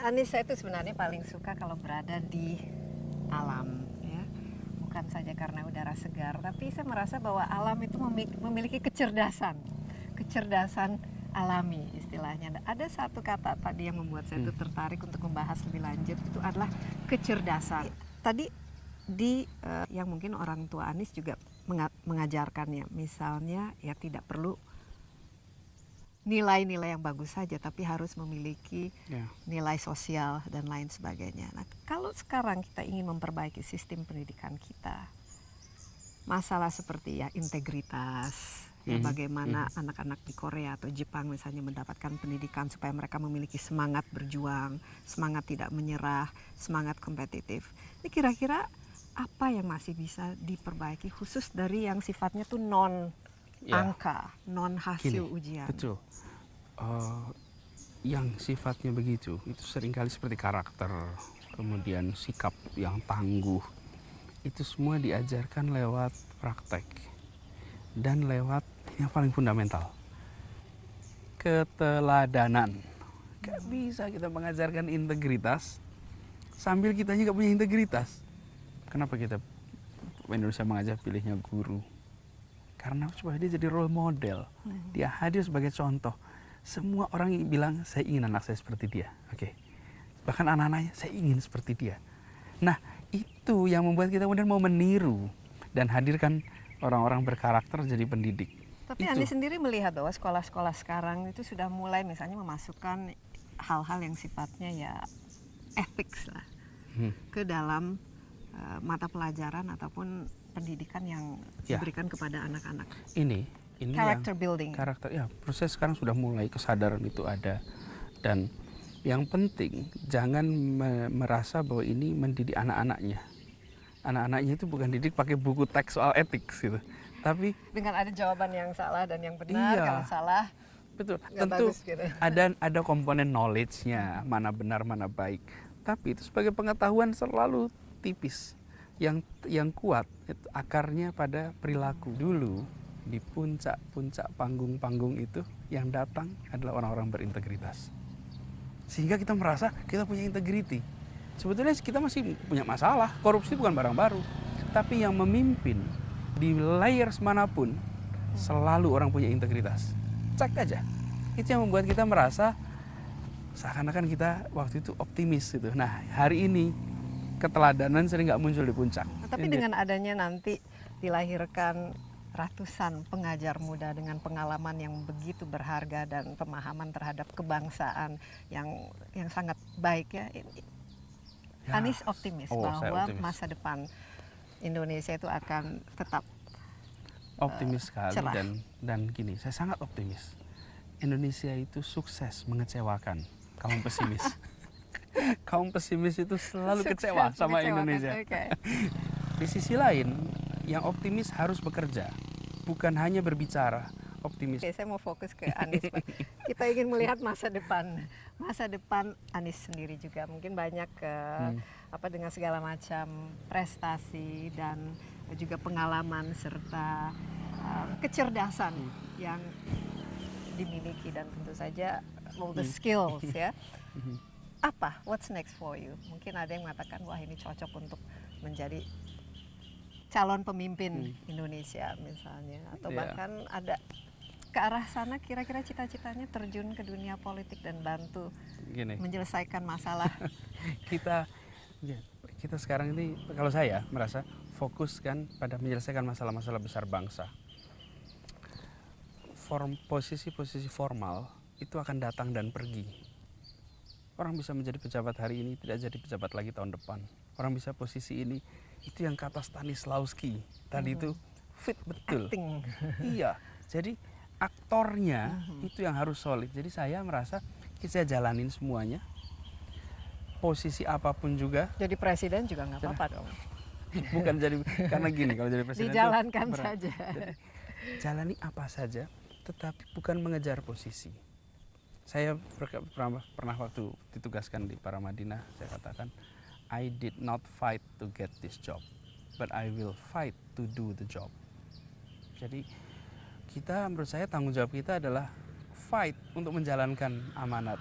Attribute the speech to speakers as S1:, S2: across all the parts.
S1: Anissa itu sebenarnya paling suka kalau berada di alam, ya. Bukan saja karena udara segar, tapi saya merasa bahwa alam itu memiliki kecerdasan, kecerdasan alami istilahnya. Ada satu kata tadi yang membuat saya itu tertarik untuk membahas lebih lanjut, itu adalah kecerdasan. Tadi yang mungkin orang tua Anis juga mengajarkannya, misalnya ya tidak perlu nilai-nilai yang bagus saja, tapi harus memiliki nilai sosial dan lain sebagainya. Nah, kalau sekarang kita ingin memperbaiki sistem pendidikan kita, masalah seperti ya integritas, ya bagaimana anak-anak di Korea atau Jepang misalnya mendapatkan pendidikan supaya mereka memiliki semangat berjuang, semangat tidak menyerah, semangat kompetitif. Ini kira-kira apa yang masih bisa diperbaiki khusus dari yang sifatnya tuh non angka, non hasil ujian?
S2: Betul. Yang sifatnya begitu itu seringkali seperti karakter, kemudian sikap yang tangguh, itu semua diajarkan lewat praktek dan lewat yang paling fundamental, keteladanan. Gak bisa kita mengajarkan integritas sambil kitanya gak punya integritas. Kenapa kita Indonesia mengajar pilihnya guru? Karena supaya dia jadi role model, dia hadir sebagai contoh. Semua orang bilang, saya ingin anak saya seperti dia. Oke. Bahkan anak-anaknya, saya ingin seperti dia. Nah, itu yang membuat kita kemudian mau meniru dan hadirkan orang-orang berkarakter jadi pendidik.
S1: Tapi Andi sendiri melihat bahwa sekolah-sekolah sekarang itu sudah mulai misalnya memasukkan hal-hal yang sifatnya ya ethics lah ke dalam mata pelajaran ataupun pendidikan yang diberikan kepada anak-anak.
S2: Ini
S1: character building.
S2: Proses sekarang sudah mulai, kesadaran itu ada. Dan yang penting jangan merasa bahwa ini mendidik anak-anaknya. Anak-anaknya itu bukan didik pakai buku teks soal etik gitu. Tapi
S1: dengan ada jawaban yang salah dan yang benar, kalau salah
S2: betul. Tentu bagus, gitu. ada komponen knowledge-nya, mana benar mana baik. Tapi itu sebagai pengetahuan selalu tipis. Yang kuat itu akarnya pada perilaku. Dulu di puncak-puncak panggung-panggung itu yang datang adalah orang-orang berintegritas. Sehingga kita merasa kita punya integriti. Sebetulnya kita masih punya masalah, korupsi bukan barang baru. Tapi yang memimpin di layers manapun selalu orang punya integritas. Cek aja. Itu yang membuat kita merasa seakan-akan kita waktu itu optimis gitu. Nah, hari ini keteladanan sering nggak muncul di puncak.
S1: Tapi dengan adanya nanti dilahirkan ratusan pengajar muda dengan pengalaman yang begitu berharga dan pemahaman terhadap kebangsaan yang sangat baik ya. Anis optimis bahwa masa depan Indonesia itu akan tetap
S2: optimis sekali dan gini, saya sangat optimis. Indonesia itu sukses mengecewakan kaum pesimis. Kaum pesimis itu selalu kecewa sama Indonesia. Di sisi lain, yang optimis harus bekerja, bukan hanya berbicara. Optimis.
S1: Saya mau fokus ke Anis, Pak. Kita ingin melihat masa depan Anis sendiri juga. Mungkin banyak dengan segala macam prestasi dan juga pengalaman serta kecerdasan yang dimiliki dan tentu saja all the skills ya. Apa? What's next for you? Mungkin ada yang mengatakan wah ini cocok untuk menjadi calon pemimpin Indonesia misalnya, atau bahkan ada ke arah sana. Kira-kira cita-citanya terjun ke dunia politik dan bantu menyelesaikan masalah.
S2: Kita sekarang ini, kalau saya merasa fokuskan pada menyelesaikan masalah-masalah besar bangsa. Posisi-posisi formal itu akan datang dan pergi. Orang bisa menjadi pejabat hari ini, tidak jadi pejabat lagi tahun depan. Orang bisa posisi ini, itu yang kata Stanislavski tadi itu fit betul.
S1: Acting.
S2: Iya, jadi aktornya itu yang harus solid. Jadi saya merasa saya jalanin semuanya, posisi apapun juga.
S1: Jadi presiden juga nggak apa-apa dong.
S2: Bukan jadi, karena gini, kalau jadi presiden
S1: dijalankan saja.
S2: Jadi, jalani apa saja, tetapi bukan mengejar posisi. Saya pernah waktu ditugaskan di Paramadina, saya katakan, I did not fight to get this job, but I will fight to do the job. Jadi menurut saya tanggung jawab kita adalah fight untuk menjalankan amanat.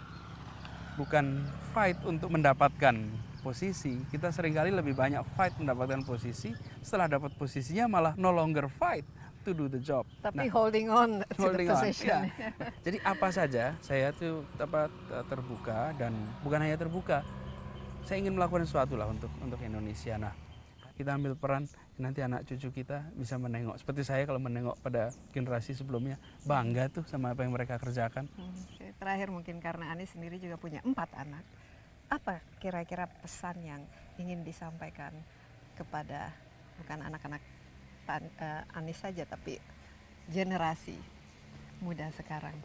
S2: bukan fight untuk mendapatkan posisi. Kita seringkali lebih banyak fight mendapatkan posisi, setelah dapat posisinya malah no longer fight to do the job.
S1: Tapi holding on to the position.
S2: Ya. Jadi apa saja saya tuh terbuka, dan bukan hanya terbuka, saya ingin melakukan sesuatu lah untuk Indonesia. Nah, kita ambil peran, nanti anak cucu kita bisa menengok. Seperti saya kalau menengok pada generasi sebelumnya, bangga tuh sama apa yang mereka kerjakan.
S1: Terakhir mungkin karena Anies sendiri juga punya 4 anak. Apa kira-kira pesan yang ingin disampaikan kepada bukan anak-anak Anies saja, tapi generasi muda sekarang?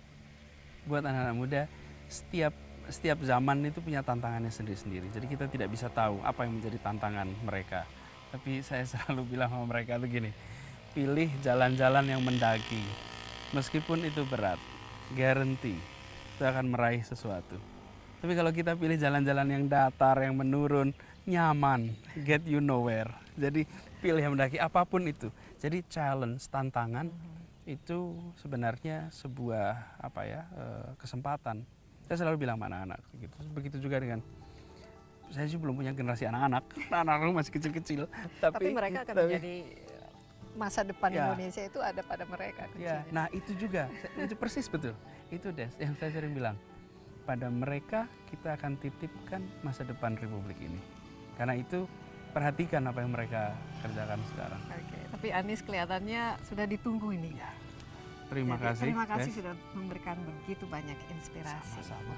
S2: Buat anak-anak muda, setiap zaman itu punya tantangannya sendiri-sendiri. Jadi kita tidak bisa tahu apa yang menjadi tantangan mereka. Tapi saya selalu bilang sama mereka tuh gini, pilih jalan-jalan yang mendaki. Meskipun itu berat, guarantee itu akan meraih sesuatu. Tapi kalau kita pilih jalan-jalan yang datar, yang menurun, nyaman, get you nowhere. Jadi pilih yang mendaki, apapun itu. Jadi challenge, tantangan itu sebenarnya sebuah kesempatan. Saya selalu bilang sama anak-anak gitu. Begitu juga dengan saya sih belum punya generasi anak-anak masih kecil-kecil.
S1: Tapi mereka akan menjadi masa depan Indonesia itu ada pada mereka.
S2: Ya, nah itu juga, itu persis betul. Itu Des, yang saya sering bilang. Pada mereka kita akan titipkan masa depan Republik ini. Karena itu perhatikan apa yang mereka kerjakan sekarang.
S1: Oke, tapi Anies kelihatannya sudah ditunggu ini.
S2: Ya. Terima kasih.
S1: Terima kasih sudah memberikan begitu banyak inspirasi.
S2: Sama-sama.